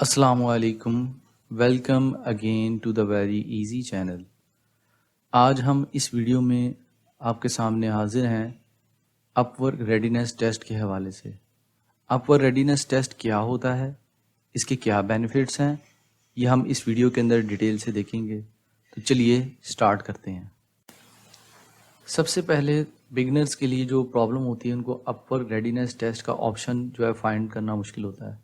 السلام علیکم، welcome again to the very easy channel. آج ہم اس ویڈیو میں آپ کے سامنے حاضر ہیں اپ ورک ریڈینس ٹیسٹ کے حوالے سے۔ اپ ورک ریڈینس ٹیسٹ کیا ہوتا ہے، اس کے کیا بینیفٹس ہیں، یہ ہم اس ویڈیو کے اندر ڈیٹیل سے دیکھیں گے۔ تو چلیے سٹارٹ کرتے ہیں۔ سب سے پہلے بگنرز کے لیے جو پرابلم ہوتی ہے ان کو اپ ورک ریڈینس ٹیسٹ کا آپشن جو ہے فائنڈ کرنا مشکل ہوتا ہے۔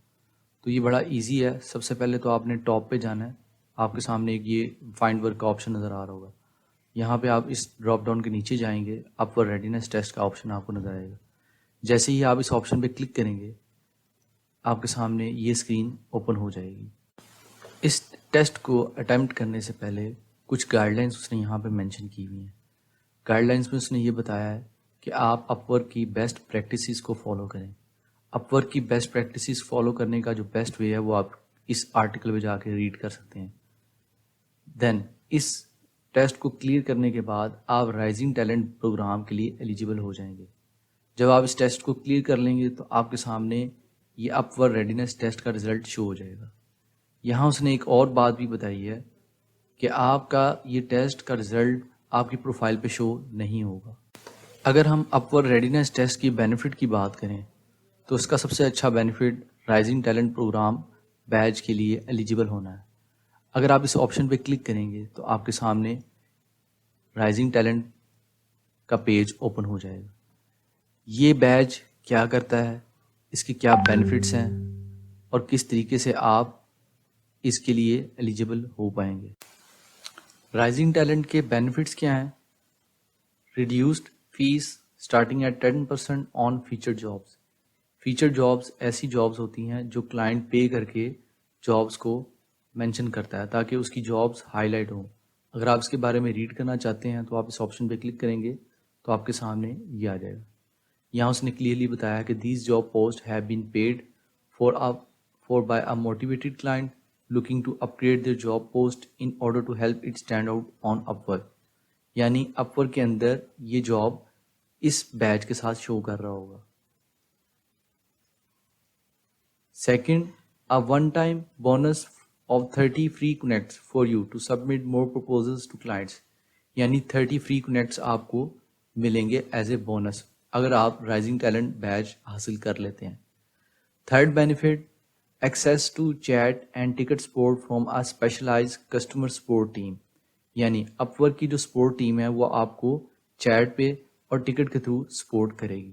تو یہ بڑا ایزی ہے۔ سب سے پہلے تو آپ نے ٹاپ پہ جانا ہے، آپ کے سامنے ایک یہ فائنڈ ورک کا آپشن نظر آ رہا ہوگا۔ یہاں پہ آپ اس ڈراپ ڈاؤن کے نیچے جائیں گے، اپ ورک ریڈینس ٹیسٹ کا آپشن آپ کو نظر آئے گا۔ جیسے ہی آپ اس آپشن پہ کلک کریں گے، آپ کے سامنے یہ اسکرین اوپن ہو جائے گی۔ اس ٹیسٹ کو اٹیمپٹ کرنے سے پہلے کچھ گائیڈ لائنس اس نے یہاں پہ مینشن کی ہوئی ہیں۔ گائیڈ لائنس میں اس نے یہ بتایا ہے کہ آپ اپ ورک کی بیسٹ پریکٹسز کو فالو کریں۔ اپ ورک کی بیسٹ پریکٹسز فالو کرنے کا جو بیسٹ وے ہے وہ آپ اس آرٹیکل پہ جا کے ریڈ کر سکتے ہیں۔ دین اس ٹیسٹ کو کلیئر کرنے کے بعد آپ رائزنگ ٹیلنٹ پروگرام کے لیے ایلیجیبل ہو جائیں گے۔ جب آپ اس ٹیسٹ کو کلیئر کر لیں گے تو آپ کے سامنے یہ اپ ورک ریڈینس ٹیسٹ کا رزلٹ شو ہو جائے گا۔ یہاں اس نے ایک اور بات بھی بتائی ہے کہ آپ کا یہ ٹیسٹ کا رزلٹ آپ کی پروفائل پہ شو نہیں ہوگا۔ اگر ہم اپ ورک ریڈینس ٹیسٹ کی بینیفٹ کی بات کریں تو اس کا سب سے اچھا بینیفٹ رائزنگ ٹیلنٹ پروگرام بیچ کے لیے ایلیجیبل ہونا ہے۔ اگر آپ اس آپشن پہ کلک کریں گے تو آپ کے سامنے رائزنگ ٹیلنٹ کا پیج اوپن ہو جائے گا۔ یہ بیچ کیا کرتا ہے، اس کے کیا بینیفٹس ہیں اور کس طریقے سے آپ اس کے لیے ایلیجیبل ہو پائیں گے۔ رائزنگ ٹیلنٹ کے بینیفٹس کیا ہیں؟ Reduced fees starting at 10% on feature jobs. Feature jobs ایسی جابس ہوتی ہیں جو کلائنٹ پے کر کے جابس کو مینشن کرتا ہے تاکہ اس کی جابس ہائی لائٹ ہوں۔ اگر آپ اس کے بارے میں ریڈ کرنا چاہتے ہیں تو آپ اس آپشن پہ کلک کریں گے تو آپ کے سامنے یہ آ جائے گا۔ یہاں اس نے کلیئرلی بتایا کہ these job post have been paid for by a motivated client looking to upgrade their job post in order to help it stand out on Upwork. یعنی اپ ورک کے اندر یہ جاب اس بیچ کے ساتھ شو کر رہا ہوگا۔ Second, a one-time bonus of 30 free connects for you to submit more proposals to clients. یعنی 30 free connects آپ کو ملیں گے ایز اے بونس اگر آپ رائزنگ ٹیلنٹ بیچ حاصل کر لیتے ہیں۔ Third benefit, access to chat and ticket support from a specialised customer support team. یعنی اپ ورک کی جو سپورٹ ٹیم ہے وہ آپ کو چیٹ پہ اور ٹکٹ کے تھرو سپورٹ کرے گی۔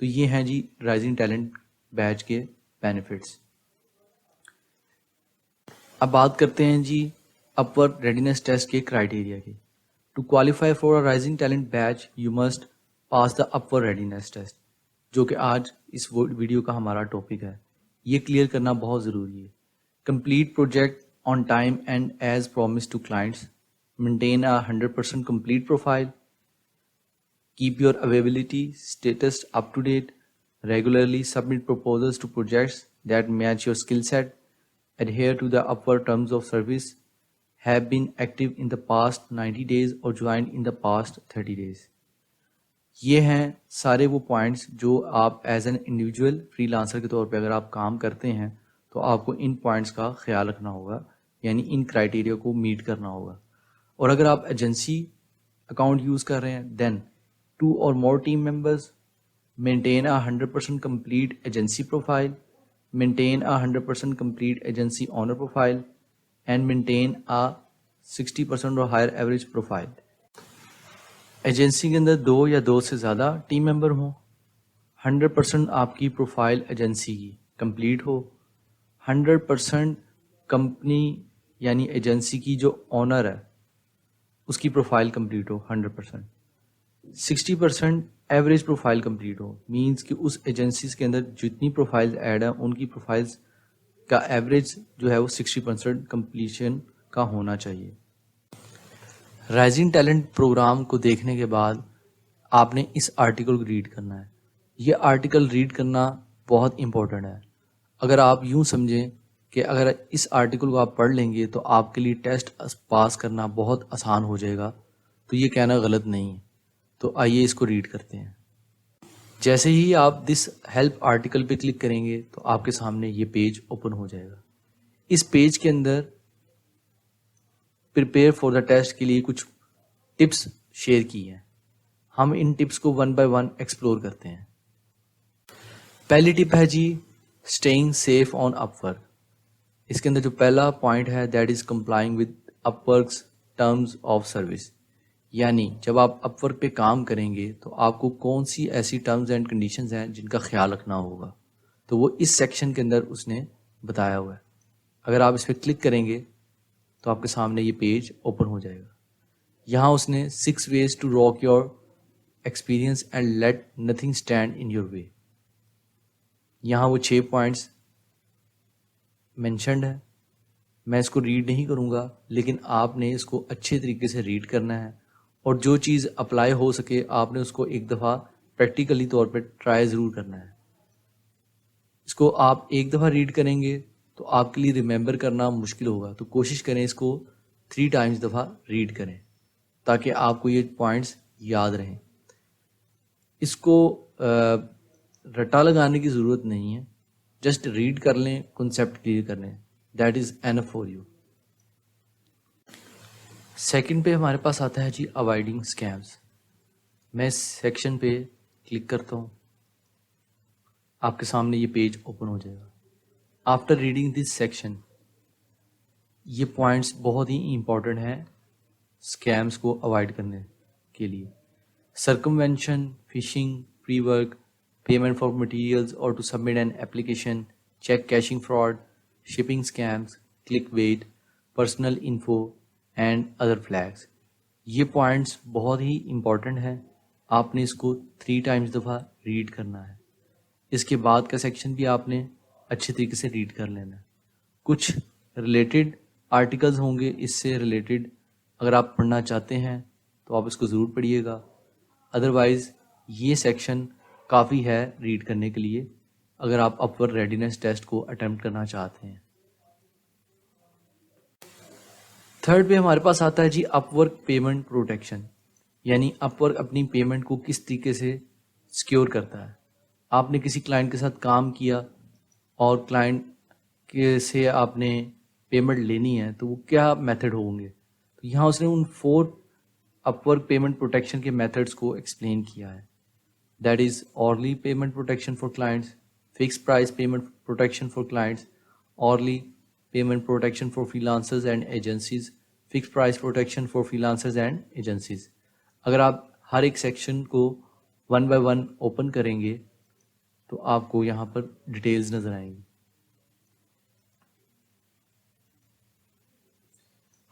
تو یہ ہیں جی رائزنگ ٹیلنٹ بیچ کے بینیفٹس۔ اب بات کرتے ہیں جی اپ ورک ریڈینس ٹیسٹ کے کرائیٹیریا کی۔ To qualify for a rising talent badge you must pass the Upwork readiness test, جو کہ آج اس ویڈیو کا ہمارا ٹاپک ہے۔ یہ کلیئر کرنا بہت ضروری ہے۔ Complete project on time and as promised to clients, maintain a 100% complete profile, keep your availability status up to date, regularly submit proposals to projects that match your skill set, adhere to the Upwork terms of service, have been active in the past 90 days or joined in the past 30 days۔ یہ ہیں سارے وہ points جو آپ as an individual free lancer کے طور پہ اگر آپ کام کرتے ہیں تو آپ کو ان پوائنٹس کا خیال رکھنا ہوگا، یعنی ان کرائیٹیریا کو میٹ کرنا ہوگا۔ اور اگر آپ ایجنسی اکاؤنٹ یوز کر رہے ہیں دین 2 or more team members, maintain a 100% complete agency profile, maintain a 100% complete agency owner profile, and maintain a 60% or higher average profile۔ Agency کے اندر 2 یا 2 سے زیادہ ٹیم ممبر ہوں، 100% آپ کی پروفائل ایجنسی کی کمپلیٹ ہو، 100% کمپنی یعنی ایجنسی کی جو آنر ہے اس کی پروفائل کمپلیٹ ہو 100%، 60% ایوریج پروفائل کمپلیٹ ہو، مینس کہ اس ایجنسیز کے اندر جتنی پروفائل ایڈ ہیں ان کی پروفائلز کا ایوریج جو ہے وہ 60% کمپلیشن کا ہونا چاہیے۔ رائزنگ ٹیلنٹ پروگرام کو دیکھنے کے بعد آپ نے اس آرٹیکل کو ریڈ کرنا ہے۔ یہ آرٹیکل ریڈ کرنا بہت امپورٹنٹ ہے۔ اگر آپ یوں سمجھیں کہ اگر اس آرٹیکل کو آپ پڑھ لیں گے تو آپ کے لیے ٹیسٹ پاس کرنا بہت آسان ہو جائے گا، تو یہ کہنا غلط نہیں ہے۔ تو آئیے اس کو ریڈ کرتے ہیں۔ جیسے ہی آپ دس ہیلپ آرٹیکل پہ کلک کریں گے تو آپ کے سامنے یہ پیج اوپن ہو جائے گا۔ اس پیج کے اندر پریپیئر فار دا ٹیسٹ کے لیے کچھ ٹپس شیئر کی ہیں. ہم ان ٹپس کو ون بائی ون ایکسپلور کرتے ہیں. پہلی ٹپ ہے جی اسٹیئنگ سیف آن اپ ورک. اس کے اندر جو پہلا پوائنٹ ہے that is complying with up works terms of service. یعنی جب آپ اپ ورک پہ کام کریں گے تو آپ کو کون سی ایسی ٹرمز اینڈ کنڈیشنز ہیں جن کا خیال رکھنا ہوگا، تو وہ اس سیکشن کے اندر اس نے بتایا ہوا ہے. اگر آپ اس پہ کلک کریں گے تو آپ کے سامنے یہ پیج اوپن ہو جائے گا. یہاں اس نے 6 ways to rock your experience and let nothing stand in your way. یہاں وہ 6 پوائنٹس مینشنڈ ہے. میں اس کو ریڈ نہیں کروں گا، لیکن آپ نے اس کو اچھے طریقے سے ریڈ کرنا ہے، اور جو چیز اپلائی ہو سکے آپ نے اس کو ایک دفعہ پریکٹیکلی طور پہ ٹرائی ضرور کرنا ہے. اس کو آپ ایک دفعہ ریڈ کریں گے تو آپ کے لیے ریممبر کرنا مشکل ہوگا، تو کوشش کریں اس کو 3 times دفعہ ریڈ کریں تاکہ آپ کو یہ پوائنٹس یاد رہیں. اس کو رٹا لگانے کی ضرورت نہیں ہے، جسٹ ریڈ کر لیں، کنسیپٹ کلیئر کر لیں، that is enough for you. Second پہ ہمارے پاس آتا ہے جی اوائڈنگ اسکیمس. میں اس سیکشن پہ کلک کرتا ہوں، آپ کے سامنے یہ پیج اوپن ہو جائے گا. آفٹر ریڈنگ دس سیکشن یہ پوائنٹس بہت ہی امپورٹنٹ ہیں اسکیمس کو اوائڈ کرنے کے لیے. Circumvention, phishing, pre work, payment for materials اور to submit an application, check cashing fraud, shipping scams, click bait, personal info and other flags. یہ پوائنٹس بہت ہی امپورٹنٹ ہیں، آپ نے اس کو 3 times دفعہ ریڈ کرنا ہے. اس کے بعد کا سیکشن بھی آپ نے اچھے طریقے سے ریڈ کر لینا ہے. کچھ ریلیٹڈ آرٹیکلز ہوں گے اس سے ریلیٹڈ، اگر آپ پڑھنا چاہتے ہیں تو آپ اس کو ضرور پڑھیے گا. ادروائز یہ سیکشن کافی ہے ریڈ کرنے کے لیے اگر آپ اپ ورک ریڈینس ٹیسٹ کو اٹیمپٹ کرنا چاہتے ہیں. تھرڈ پہ ہمارے پاس آتا ہے جی اپ ورک پیمنٹ پروٹیکشن. یعنی اپ ورک اپنی پیمنٹ کو کس طریقے سے سیکیور کرتا ہے. آپ نے کسی کلائنٹ کے ساتھ کام کیا اور کلائنٹ کے سے آپ نے پیمنٹ لینی ہے تو وہ کیا میتھڈ ہوں گے. تو یہاں اس نے ان 4 اپ ورک پیمنٹ پروٹیکشن کے میتھڈس کو ایکسپلین کیا ہے. That is hourly payment protection for clients, fix price payment protection for clients, hourly payment protection for freelancers and agencies, fix price protection for freelancers and agencies. اگر آپ ہر ایک section کو 1 by 1 open کریں گے تو آپ کو یہاں پر ڈیٹیلز نظر آئیں گی.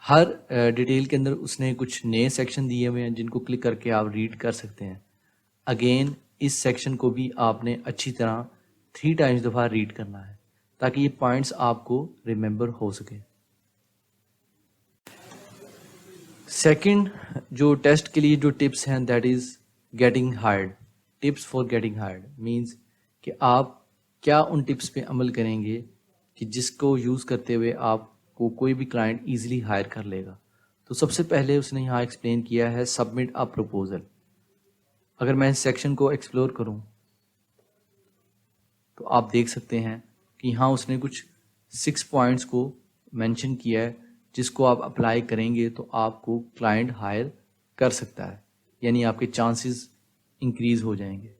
ہر ڈیٹیل کے اندر اس نے کچھ نئے سیکشن دیے ہوئے ہیں جن کو کلک کر کے آپ ریڈ کر سکتے ہیں. اگین اس سیکشن کو بھی آپ نے اچھی طرح 3 times دفعہ ریڈ کرنا ہے تاکہ یہ پوائنٹس آپ کو ریممبر ہو سکے. سیکنڈ جو ٹیسٹ کے لیے جو ٹپس ہیں that is getting hired. Tips for getting hired means کہ آپ کیا ان ٹپس پہ عمل کریں گے کہ جس کو یوز کرتے ہوئے آپ کو کوئی بھی کلائنٹ ایزیلی ہائر کر لے گا. تو سب سے پہلے اس نے یہاں ایکسپلین کیا ہے سبمٹ اے پروپوزل. اگر میں اس سیکشن کو ایکسپلور کروں تو آپ دیکھ سکتے ہیں کہ یہاں اس نے کچھ 6 پوائنٹس کو مینشن کیا ہے جس کو آپ اپلائی کریں گے تو آپ کو کلائنٹ ہائر کر سکتا ہے، یعنی آپ کے چانسز انکریز ہو جائیں گے.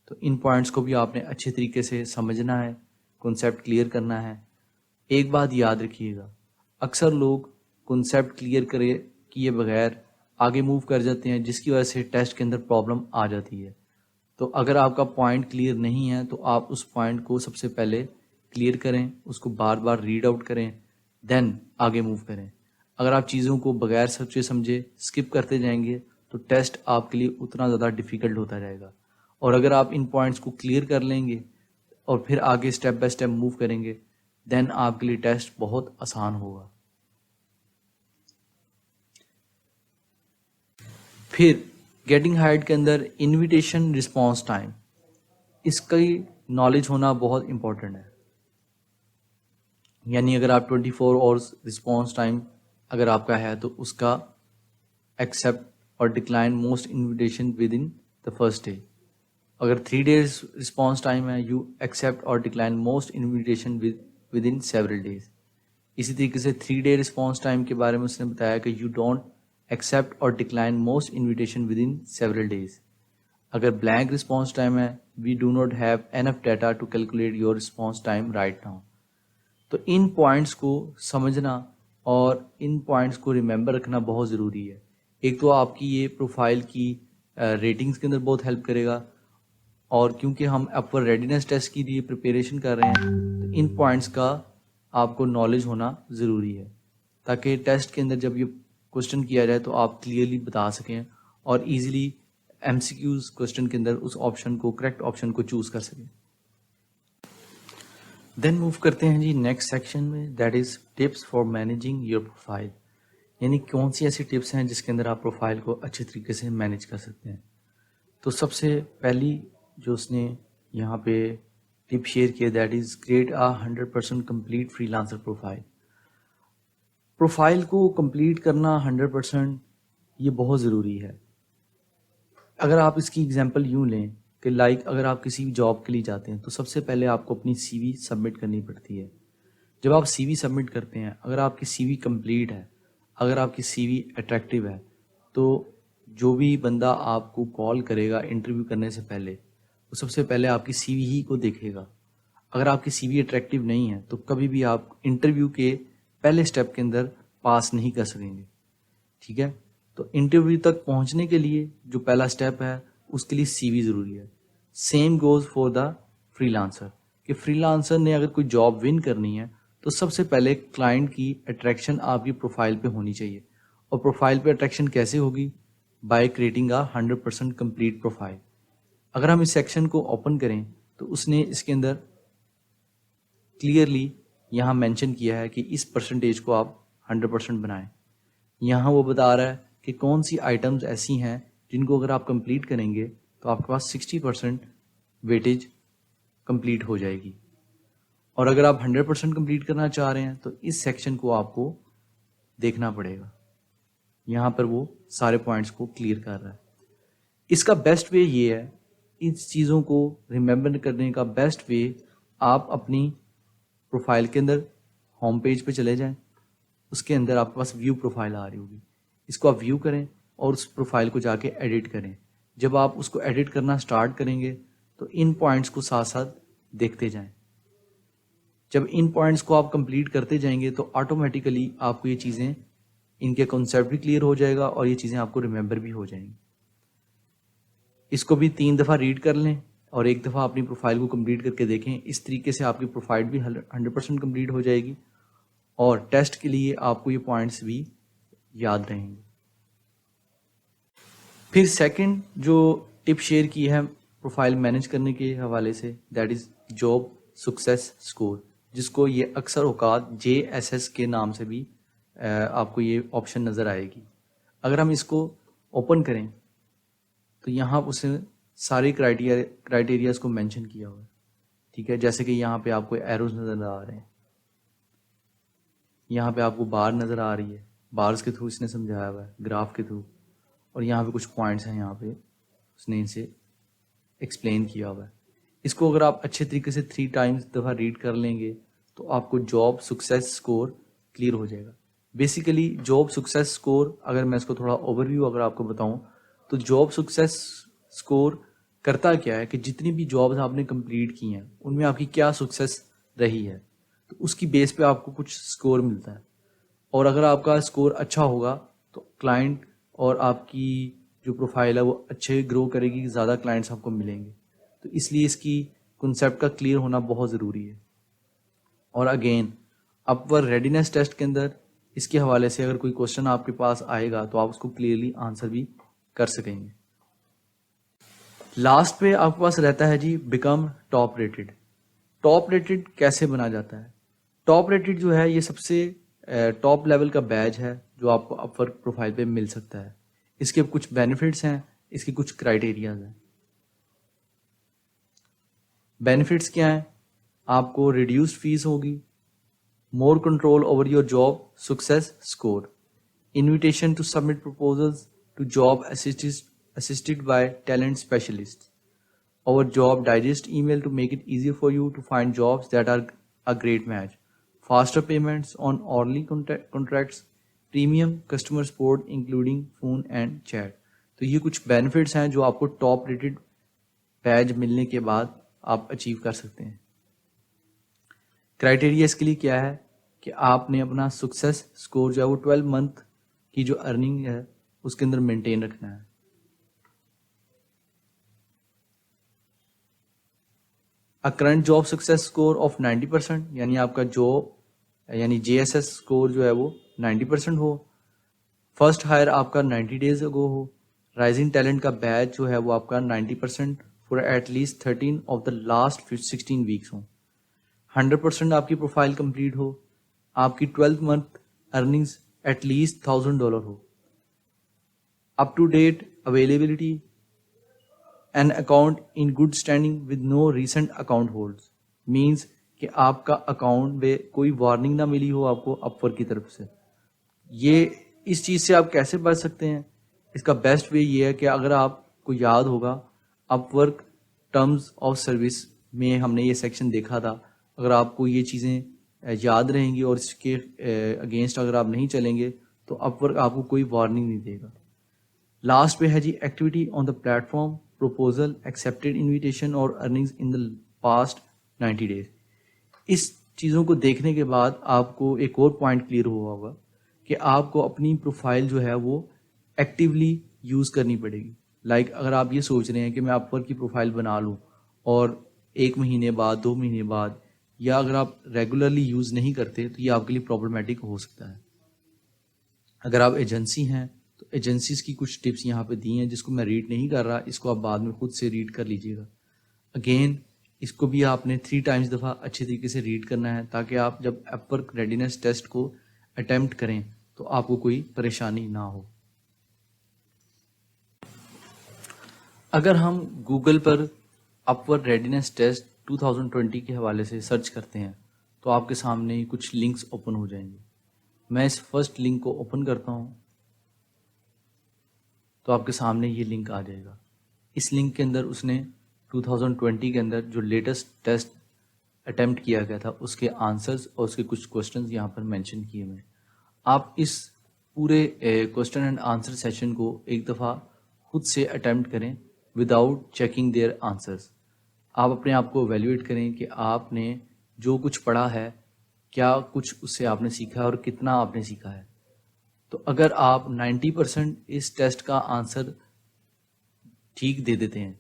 تو ان پوائنٹس کو بھی آپ نے اچھے طریقے سے سمجھنا ہے، کنسیپٹ کلیئر کرنا ہے. ایک بات یاد رکھیے گا، اکثر لوگ کنسیپٹ کلیئر کیے بغیر آگے موو کر جاتے ہیں جس کی وجہ سے ٹیسٹ کے اندر پرابلم آ جاتی ہے. تو اگر آپ کا پوائنٹ کلیئر نہیں ہے تو آپ اس پوائنٹ کو سب سے پہلے کلیئر کریں، اس کو بار بار ریڈ آؤٹ کریں، دین آگے موو کریں. اگر آپ چیزوں کو بغیر سوچے سمجھے اسکپ کرتے جائیں گے تو ٹیسٹ آپ کے لیے اتنا زیادہ ڈیفیکلٹ ہوتا جائے گا. اور اگر آپ ان پوائنٹس کو کلیئر کر لیں گے اور پھر آگے اسٹیپ بائی اسٹیپ موو کریں گے دین آپ کے لیے ٹیسٹ بہت آسان ہوگا. پھر گیٹنگ ہائرڈ کے اندر انویٹیشن رسپانس ٹائم، اس کی نالج ہونا بہت امپورٹنٹ ہے. یعنی اگر آپ 24 hours رسپانس ٹائم اگر آپ کا ہے تو اس کا ایکسیپٹ اور decline most invitation within the first day. اگر 3 days رسپانس ٹائم ہے یو ایکسیپٹ اور decline most invitation within several days. اسی طریقے سے 3 ڈے رسپانس ٹائم کے بارے میں اس نے بتایا کہ یو ڈونٹ ایکسیپٹ اور decline most invitation within several days. اگر بلینک رسپانس ٹائم ہے we do not have enough data to calculate your response time right now. تو ان پوائنٹس کو سمجھنا اور ان پوائنٹس کو ریممبر رکھنا بہت ضروری ہے. ایک تو آپ کی یہ پروفائل کی ریٹنگز کے اندر بہت ہیلپ کرے گا، اور کیونکہ ہم اپور ریڈینس ٹیسٹ کے لیے پریپریشن کر رہے ہیں تو ان پوائنٹس کا آپ کو نالج ہونا ضروری ہے، تاکہ ٹیسٹ کے اندر جب یہ کوشچن کیا جائے تو آپ کلیئرلی بتا سکیں اور easily M C Qs question کے اندر اس آپشن کو، کریکٹ آپشن کو چوز کر سکیں. دین موو کرتے ہیں جی نیکسٹ سیکشن میں، that is tips for managing your profile. یعنی کون سی ایسی ٹپس ہیں جس کے اندر آپ پروفائل کو اچھے طریقے سے مینیج کر سکتے ہیں. تو سب سے پہلی جو اس نے یہاں پہ ٹپ شیئر کیا، that is create a 100% complete freelancer profile. Profile کو کمپلیٹ کرنا 100% یہ بہت ضروری ہے. اگر آپ اس کی اگزامپل یوں لیں کہ اگر آپ کسی جاب کے لیے جاتے ہیں تو سب سے پہلے آپ کو اپنی سی وی سبمٹ کرنی پڑتی ہے. جب آپ سی وی سبمٹ کرتے ہیں، اگر آپ کی سی وی کمپلیٹ ہے، اگر آپ کی سی وی اٹریکٹیو ہے، تو جو بھی بندہ آپ کو کال کرے گا انٹرویو کرنے سے پہلے، وہ سب سے پہلے آپ کی سی وی ہی کو دیکھے گا. اگر آپ کی سی وی اٹریکٹیو نہیں ہے تو کبھی بھی آپ انٹرویو کے پہلے سٹیپ کے اندر پاس نہیں کر سکیں گے. ٹھیک ہے، تو انٹرویو تک پہنچنے کے لیے جو پہلا سٹیپ ہے اس کے لیے سی وی ضروری ہے. Same goes for the free lancer, کہ فری لانسر نے اگر کوئی جاب ون کرنی ہے تو سب سے پہلے کلائنٹ کی اٹریکشن آپ کی پروفائل پہ ہونی چاہیے. اور پروفائل پہ اٹریکشن کیسے ہوگی؟ By creating a 100% complete profile. اگر ہم اس سیکشن کو اوپن کریں تو اس نے اس کے اندر کلیئرلی یہاں مینشن کیا ہے کہ اس پرسنٹیج کو آپ 100% بنائیں. یہاں وہ بتا رہا ہے کہ کون سی آئٹمز ایسی ہیں جن کو اگر آپ کمپلیٹ کریں گے تو آپ کے پاس 60% ویٹیج کمپلیٹ ہو جائے گی. اور اگر آپ 100% کمپلیٹ کرنا چاہ رہے ہیں تو اس سیکشن کو آپ کو دیکھنا پڑے گا. یہاں پر وہ سارے پوائنٹس کو کلیئر کر رہا ہے. اس کا بیسٹ وے یہ ہے، اس چیزوں کو ریممبر کرنے کا بیسٹ وے، آپ اپنی پروفائل کے اندر ہوم پیج پہ چلے جائیں. اس کے اندر آپ کے پاس ویو پروفائل آ رہی ہوگی، اس کو آپ ویو کریں اور اس پروفائل کو جا کے ایڈٹ کریں. جب آپ اس کو ایڈٹ کرنا سٹارٹ کریں گے تو ان پوائنٹس کو ساتھ ساتھ دیکھتے جائیں. جب ان پوائنٹس کو آپ کمپلیٹ کرتے جائیں گے تو آٹومیٹیکلی آپ کو یہ چیزیں، ان کے کنسیپٹ بھی کلیئر ہو جائے گا اور یہ چیزیں آپ کو ریممبر بھی ہو جائیں گی. اس کو بھی 3 دفعہ ریڈ کر لیں اور ایک دفعہ اپنی پروفائل کو کمپلیٹ کر کے دیکھیں. اس طریقے سے آپ کی پروفائل بھی 100% کمپلیٹ ہو جائے گی اور ٹیسٹ کے لیے آپ کو یہ پوائنٹس بھی یاد رہیں گے. پھر سیکنڈ جو ٹپ شیئر کی ہے پروفائل مینیج کرنے کے حوالے سے، that is job success score, جس کو یہ اکثر اوقات JSS کے نام سے بھی آپ کو یہ آپشن نظر آئے گی. اگر ہم اس کو اوپن کریں تو یہاں اس نے سارے کرائٹیریاز کو مینشن کیا ہوا ہے. ٹھیک ہے، جیسے کہ یہاں پہ آپ کو ایروز نظر آ رہے ہیں، یہاں پہ آپ کو بار نظر آ رہی ہے، بارز کے تھرو اس نے سمجھایا ہوا ہے، گراف کے تھرو، اور یہاں پہ کچھ پوائنٹس ہیں، یہاں پہ اس نے اسے ایکسپلین کیا ہوا ہے. اس کو اگر آپ اچھے طریقے سے 3 ٹائمز دفعہ ریڈ کر لیں گے تو آپ کو جاب سکسیس اسکور کلیئر ہو جائے گا. بیسیکلی جاب سکسیس اسکور، اگر میں اس کو تھوڑا اوور ویو اگر آپ کو بتاؤں تو جاب سکسیس اسکور کرتا کیا ہے کہ جتنی بھی جابز آپ نے کمپلیٹ کی ہیں ان میں آپ کی کیا سکسیس رہی ہے، تو اس کی بیس پہ آپ کو کچھ اسکور ملتا ہے. اور اگر آپ کا اسکور اچھا ہوگا تو کلائنٹ اور آپ کی جو پروفائل ہے وہ اچھے گرو کرے گی، زیادہ کلائنٹس آپ کو ملیں گے. تو اس لیے اس کی کنسیپٹ کا کلیئر ہونا بہت ضروری ہے. اور اگین اپور ریڈینس ٹیسٹ کے اندر اس کے حوالے سے اگر کوئی کوشچن آپ کے پاس آئے گا تو آپ اس کو کلیئرلی آنسر بھی کر سکیں گے. لاسٹ پہ آپ کے پاس رہتا ہے جی become top rated. Top rated کیسے بنا جاتا ہے؟ ٹاپ ریٹڈ جو ہے یہ سب سے ٹاپ لیول کا بیج ہے جو آپ کو اپ ورک پروفائل پہ مل سکتا ہے. اس کے کچھ بینیفٹس ہیں، اس کی کچھ کرائٹیریاز ہیں. بینیفٹس کیا ہیں؟ آپ کو ریڈیوسڈ فیس ہوگی، more control over your job success score, invitation to submit proposals to job assisted by talent specialists, our job digest email to make it easier for you to find jobs that are a great match. faster payments on hourly contracts, premium customer support including phone and chat. تو یہ کچھ benefits ہیں جو آپ کو top rated page ملنے کے بعد آپ اچیو کر سکتے ہیں. کرائٹیریا اس کے لیے کیا ہے کہ آپ نے اپنا سکسیس اسکور جو ہے وہ 12 منتھ کی جو ارننگ ہے اس کے اندر مینٹین رکھنا ہے. Current job success score of 90%، یعنی آپ کا جاب یعنی جے ایس ایس اسکور جو ہے وہ 90% ہو. فرسٹ ہائر آپ کا 90 days اگو ہو. رائزنگ ٹیلنٹ کا بیچ جو ہے وہ آپ کا 90% for at least 13 of the last 16 weeks ہوں. 100% آپ کی پروفائل کمپلیٹ ہو. آپ کی 12 month ارننگز ایٹ لیسٹ $1,000 ہو. Up to date availability an account in good standing with no recent account holds means کہ آپ کا اکاؤنٹ میں کوئی وارننگ نہ ملی ہو آپ کو اپ ورک کی طرف سے. یہ اس چیز سے آپ کیسے بچ سکتے ہیں؟ اس کا بیسٹ وے یہ ہے کہ اگر آپ کو یاد ہوگا اپ ورک ٹرمز آف سروس میں ہم نے یہ سیکشن دیکھا تھا. اگر آپ کو یہ چیزیں یاد رہیں گی اور اس کے اگینسٹ اگر آپ نہیں چلیں گے تو اپ ورک آپ کو کوئی وارننگ نہیں دے گا. لاسٹ پہ ہے جی activity on the platform, proposal, accepted invitation اور earnings in the past 90 days. اس چیزوں کو دیکھنے کے بعد آپ کو ایک اور پوائنٹ کلیئر ہوا ہوگا کہ آپ کو اپنی پروفائل جو ہے وہ ایکٹیولی یوز کرنی پڑے گی. لائک اگر آپ یہ سوچ رہے ہیں کہ میں اپ ورک کی پروفائل بنا لوں اور 1 مہینے بعد 2 مہینے بعد، یا اگر آپ ریگولرلی یوز نہیں کرتے تو یہ آپ کے لیے پرابلمٹک ہو سکتا ہے. اگر آپ ایجنسی ہیں تو ایجنسیز کی کچھ ٹپس یہاں پہ دی ہیں جس کو میں ریڈ نہیں کر رہا، اس کو آپ بعد میں خود سے ریڈ کر لیجئے گا. اگین اس کو بھی آپ نے 3 times دفعہ اچھے طریقے سے ریڈ کرنا ہے تاکہ آپ جب اپ ورک ریڈینس ٹیسٹ کو اٹیمپٹ کریں تو آپ کو کوئی پریشانی نہ ہو. اگر ہم گوگل پر اپ ورک ریڈینس ٹیسٹ 2020 کے حوالے سے سرچ کرتے ہیں تو آپ کے سامنے کچھ لنکس اوپن ہو جائیں گے. میں اس فرسٹ لنک کو اوپن کرتا ہوں تو آپ کے سامنے یہ لنک آ جائے گا. اس لنک کے اندر اس نے 2020 کے اندر جو لیٹسٹ ٹیسٹ اٹیمپٹ کیا گیا تھا اس کے آنسرز اور اس کے کچھ کوشچنز یہاں پر مینشن کیے ہوئے ہیں. آپ اس پورے کوشچن اینڈ آنسر سیشن کو ایک دفعہ خود سے اٹیمپٹ کریں وداؤٹ چیکنگ دیئر آنسرز. آپ اپنے آپ کو ایویلیویٹ کریں کہ آپ نے جو کچھ پڑھا ہے کیا کچھ اس سے آپ نے سیکھا ہے اور کتنا آپ نے سیکھا ہے. تو اگر آپ 90% اس ٹیسٹ کا آنسر ٹھیک دے دیتے ہیں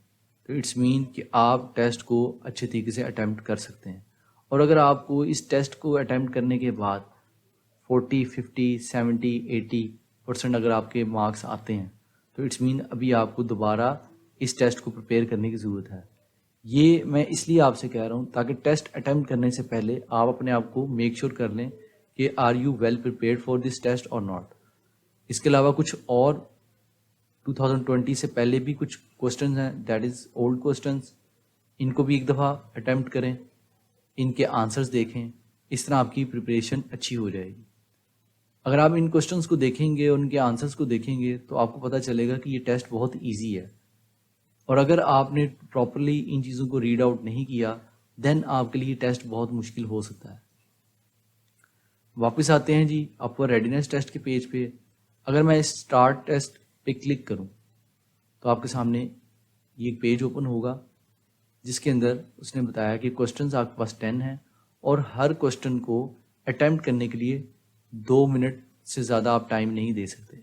تو اٹس مین کہ آپ ٹیسٹ کو اچھے طریقے سے اٹیمپٹ کر سکتے ہیں. اور اگر آپ کو اس ٹیسٹ کو اٹیمپٹ کرنے کے بعد 40, 50, 70, 80% اگر آپ کے مارکس آتے ہیں تو اٹس مین ابھی آپ کو دوبارہ اس ٹیسٹ کو پریپیئر کرنے کی ضرورت ہے. یہ میں اس لیے آپ سے کہہ رہا ہوں تاکہ ٹیسٹ اٹیمپٹ کرنے سے پہلے آپ اپنے آپ کو میک شیور کر لیں کہ are you well prepared for this test اور ناٹ. اس کے علاوہ کچھ اور 2020 سے پہلے بھی کچھ کوشچنز ہیں دیٹ از اولڈ کوشچنز، ان کو بھی ایک دفعہ اٹیمپٹ کریں، ان کے آنسرز دیکھیں. اس طرح آپ کی پریپریشن اچھی ہو جائے گی. اگر آپ ان کوشچنز کو دیکھیں گے اور ان کے آنسرز کو دیکھیں گے تو آپ کو پتہ چلے گا کہ یہ ٹیسٹ بہت ایزی ہے. اور اگر آپ نے پراپرلی ان چیزوں کو ریڈ آؤٹ نہیں کیا دین آپ کے لیے یہ ٹیسٹ بہت مشکل ہو سکتا ہے. واپس آتے ہیں جی اپ ورک ریڈینس ٹیسٹ کے پیج پہ. اگر میں اسٹارٹ ٹیسٹ پہ کلک کروں تو آپ کے سامنے یہ ایک پیج اوپن ہوگا جس کے اندر اس نے بتایا کہ کوشچنز آپ کے پاس 10 ہیں اور ہر کوشچن کو اٹیمپٹ کرنے کے لیے 2 منٹ سے زیادہ آپ ٹائم نہیں دے سکتے.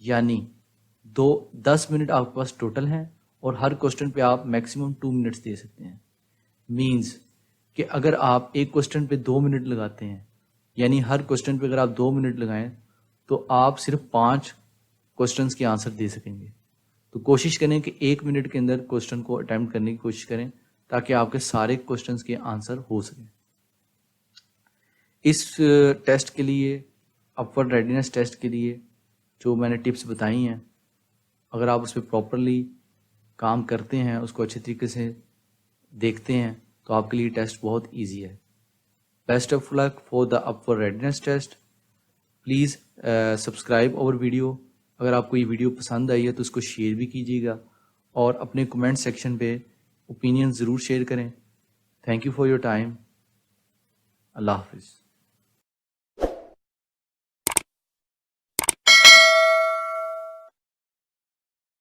یعنی 10 منٹ آپ کے پاس ٹوٹل ہیں اور ہر کوشچن پہ آپ میکسیمم 2 منٹس دے سکتے ہیں. مینز کہ اگر آپ ایک کوشچن پہ 2 منٹ لگاتے ہیں یعنی ہر کوشچن پہ اگر آپ 2 منٹ لگائیں تو آپ صرف 5 کوشچنس کے آنسر دے سکیں گے. تو کوشش کریں کہ 1 منٹ کے اندر کوشچن کو اٹیمپٹ کرنے کی کوشش کریں تاکہ آپ کے سارے کوشچنس کے آنسر ہو سکیں. اس ٹیسٹ کے لیے اپ ورک ریڈینس ٹیسٹ کے لیے جو میں نے ٹپس بتائی ہیں اگر آپ اس پہ پراپرلی کام کرتے ہیں، اس کو اچھے طریقے سے دیکھتے ہیں تو آپ کے لیے ٹیسٹ بہت ایزی ہے. Best of luck for the Upwork readiness test. Please subscribe اور ویڈیو. اگر آپ کو یہ ویڈیو پسند آئی ہے تو اس کو شیئر بھی کیجیے گا اور اپنے کمنٹ سیکشن پہ اوپینین ضرور شیئر کریں. Thank you for your time. اللہ حافظ.